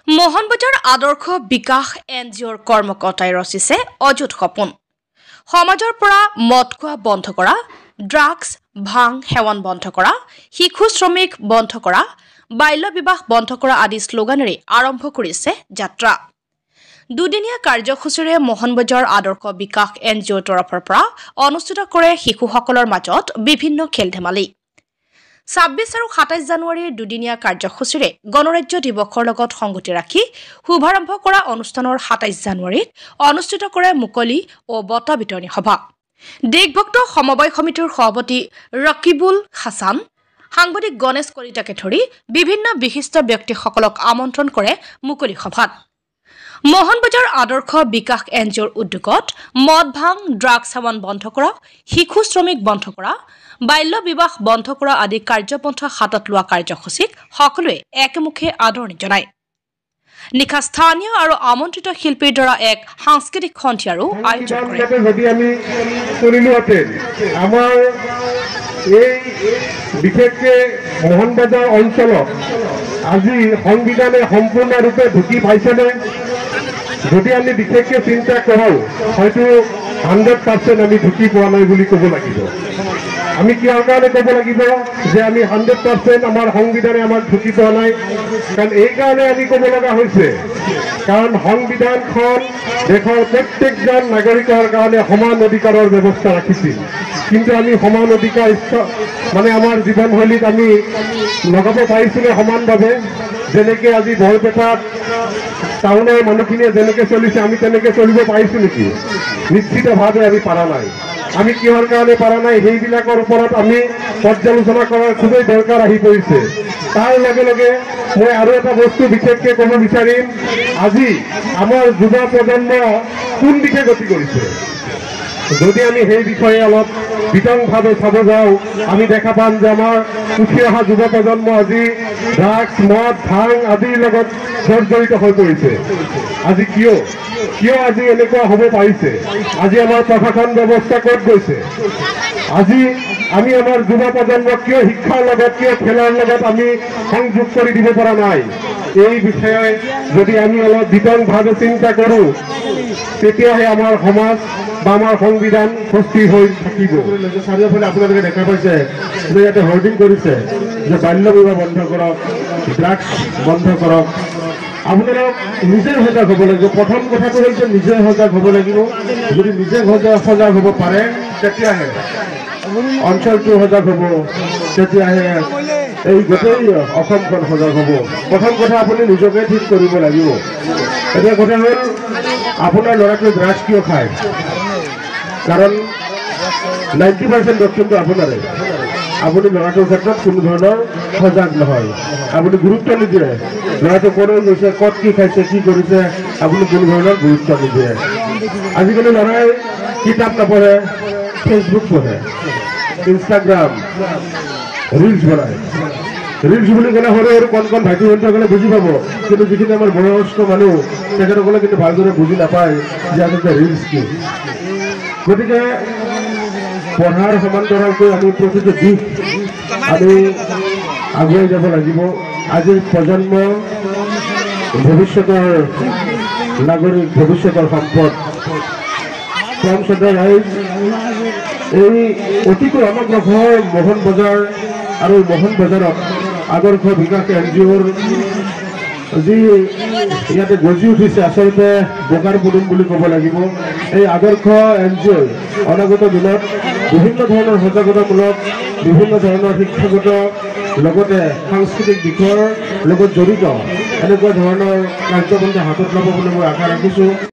মোহনবজাৰ আদৰ্শ বিকাশ এনজিঅ'ৰ কৰ্মকৰ্তাই ৰচিছে অযুত সপোন। সমাজৰ পৰা মদ খোৱা বন্ধ কৰা, ড্ৰাগছ ভাং সেৱন বন্ধ কৰা, শিশু শ্ৰমিক বন্ধ কৰা, বাল্য বিবাহ বন্ধ কৰা আদি শ্লোগানেৰে আৰম্ভ কৰিছে যাত্ৰা। দুদিনীয়া কাৰ্যসূচীৰে মোহনবজাৰ আদৰ্শ বিকাশ এনজিঅ'ৰ তৰফৰ পৰা অনুষ্ঠিত কৰে শিশুসকলৰ মাজত বিভিন্ন খেল ধেমালি। ২৬ আৰু ২৭ জানুৱাৰীৰ দুদিনীয়া কাৰ্যসূচীৰে গণৰাজ্য দিৱসৰ লগত সংগতি ৰাখি শুভাৰম্ভ কৰা অনুষ্ঠানৰ ২৭ জানুৱাৰীত অনুষ্ঠিত কৰে মুকলি ও বঁটা বিতৰণী সভা। দেশভক্ত সমবায় সমিতিৰ সভাপতি ৰকিবুল হাছান, সাংবাদিক গণেশ কলিতাকে ধৰি বিভিন্ন বিশিষ্ট ব্যক্তিসকলক আমন্ত্ৰণ কৰে মুকলি সভাত। মোহনবজাৰ আদৰ্শ বিকাশ এনজিঅ'ৰ উদ্যোগত মদ ভাং ড্ৰাগছ সেৱন বন্ধ কৰা, শিশু শ্ৰমিক বন্ধ কৰা, বাল্য বিবাহ বন্ধ কৰা আদি কাৰ্যপন্থা হাতত লোৱা কাৰ্যসূচীক সকলোৱে একমুখে আদৰণি জনায়। নিশা স্থানীয় আৰু আমন্ত্ৰিত শিল্পীৰ দ্বাৰা এক সাংস্কৃতিক সন্ধিয়াৰো আয়োজন কৰে। বিশেষকৈ মোহনবজাৰ অঞ্চলত আজি সংবিধানে সম্পূৰ্ণৰূপে ঢুকি পাইছেনে? যদি আমি বিশেষকৈ চিন্তা কৰোঁ, হয়তো 100% আমি ঢুকি পোৱা নাই বুলি ক'ব লাগিব। আমি কিহৰ কাৰণে ক'ব লাগিব যে আমি 100% আমাৰ সংবিধানে আমাক ঢুকি পোৱা নাই? কাৰণ এইকাৰণে আমি ক'ব লগা হৈছে, কাৰণ সংবিধানখন দেশৰ প্ৰত্যেকজন নাগৰিকৰ কাৰণে সমান অধিকাৰৰ ব্যৱস্থা ৰাখিছিল। কিন্তু আমি সমান অধিকাৰ আমাৰ জীৱনশৈলীত আমি লগাব পাৰিছোনে সমানভাৱে? যেনেকৈ আজি বৰপেটাত টাউনৰ মানুহখিনিয়ে যেনেকৈ চলিছে আমি তেনেকৈ চলিব পাৰিছোঁ নেকি? নিশ্চিতভাৱে আমি পাৰা নাই। আমি কিহৰ কাৰণে পাৰা নাই সেইবিলাকৰ ওপৰত আমি পৰ্যালোচনা কৰাৰ খুবেই দৰকাৰ আহি পৰিছে। তাৰ লগে লগে মই আৰু এটা বস্তু বিশেষকৈ ক'ব বিচাৰিম, আজি আমাৰ যুৱ প্ৰজন্ম কোন দিশে গতি কৰিছে? যদি আমি সেই বিষয়ে অলপ বিতংভাৱে চাব যাওঁ, আমি দেখা পাম যে আমাৰ উঠি অহা যুৱ প্ৰজন্ম আজি ড্ৰাগছ মদ ভাং আদিৰ লগত জড়িত হৈ পৰিছে। আজি কিয় আজি এনেকুৱা হ'ব পাৰিছে? আজি আমাৰ প্ৰশাসন ব্যৱস্থা ক'ত গৈছে? আজি আমি আমাৰ যুৱ প্ৰজন্মক কিয় শিক্ষাৰ লগত, কিয় খেলাৰ লগত আমি সংযোগ কৰি দিব পৰা নাই? এই বিষয়ে যদি আমি অলপ বিতংভাৱে চিন্তা কৰোঁ, তেতিয়াহে আমাৰ সমাজ বা আমাৰ সংবিধান সুস্থিৰ হৈ থাকিব। চাৰিওফালে আপোনালোকে দেখা পাইছে যে ইয়াতে হৰ্ডিং কৰিছে যে বাল্য বিবাহ বন্ধ কৰক, ড্ৰাগছ বন্ধ কৰক। আপোনালোক নিজে সজাগ হ'ব লাগিব। প্ৰথম কথাটো হৈছে নিজে সজাগ হ'ব লাগিব। যদি নিজে সজাগ হ'ব পাৰে তেতিয়াহে অঞ্চলটো সজাগ হ'ব, তেতিয়াহে এই গোটেই অসমখন সজাগ হ'ব। প্ৰথম কথা আপুনি নিজকে ঠিক কৰিব লাগিব। এতিয়া কথা হ'ল, আপোনাৰ ল'ৰাটোৱে ড্ৰাগছ কিয় খায়? কাৰণ 90% দক্ষিণটো আপোনাৰে। আপুনি ল'ৰাটোৰ ক্ষেত্ৰত কোনো ধৰণৰ সজাগ নহয়, আপুনি গুৰুত্ব নিদিয়ে। ল'ৰাটো ক'লৈ গৈছে, ক'ত কি খাইছে, কি কৰিছে, আপুনি কোনো ধৰণৰ গুৰুত্ব নিদিয়ে। আজিকালি ল'ৰাই কিতাপ নপঢ়ে, ফেচবুক পঢ়ে, ইনষ্টাগ্ৰাম, ৰিলছ বনায়। ৰিলছ বুলি ক'লে সৰু সৰু কণ ভাইটি ভণ্টিসকলে বুজি পাব, কিন্তু যিখিনি আমাৰ বয়স্ক মানুহ তেখেতসকলে কিন্তু ভালদৰে বুজি নাপায় যে আচলতে ৰিলছ কি। গতিকে পঢ়াৰ সমান্তৰালকৈ আমি প্ৰতিটো দিশ আমি আগুৱাই যাব লাগিব। আজিৰ প্ৰজন্ম ভৱিষ্যতৰ নাগৰিক, ভৱিষ্যতৰ সম্পদ। এই অতিকৈ সমগ্ৰ ঘৰ মোহনবজাৰ আৰু মোহনবজাৰত আদৰ্শ বিকাশ এনজিঅ'ৰ যি ইয়াতে গজি উঠিছে, আচলতে বোকাৰ পদুম বুলি ক'ব লাগিব। এই আদৰ্শ এনজিঅ'ই অনাগত দিনত বিভিন্ন ধৰণৰ সজাগতামূলক, বিভিন্ন ধৰণৰ শিক্ষাগত লগতে সাংস্কৃতিক দিশৰ লগত জড়িত এনেকুৱা ধৰণৰ কাৰ্যপন্থা হাতত ল'ব বুলি মই আশা ৰাখিছোঁ।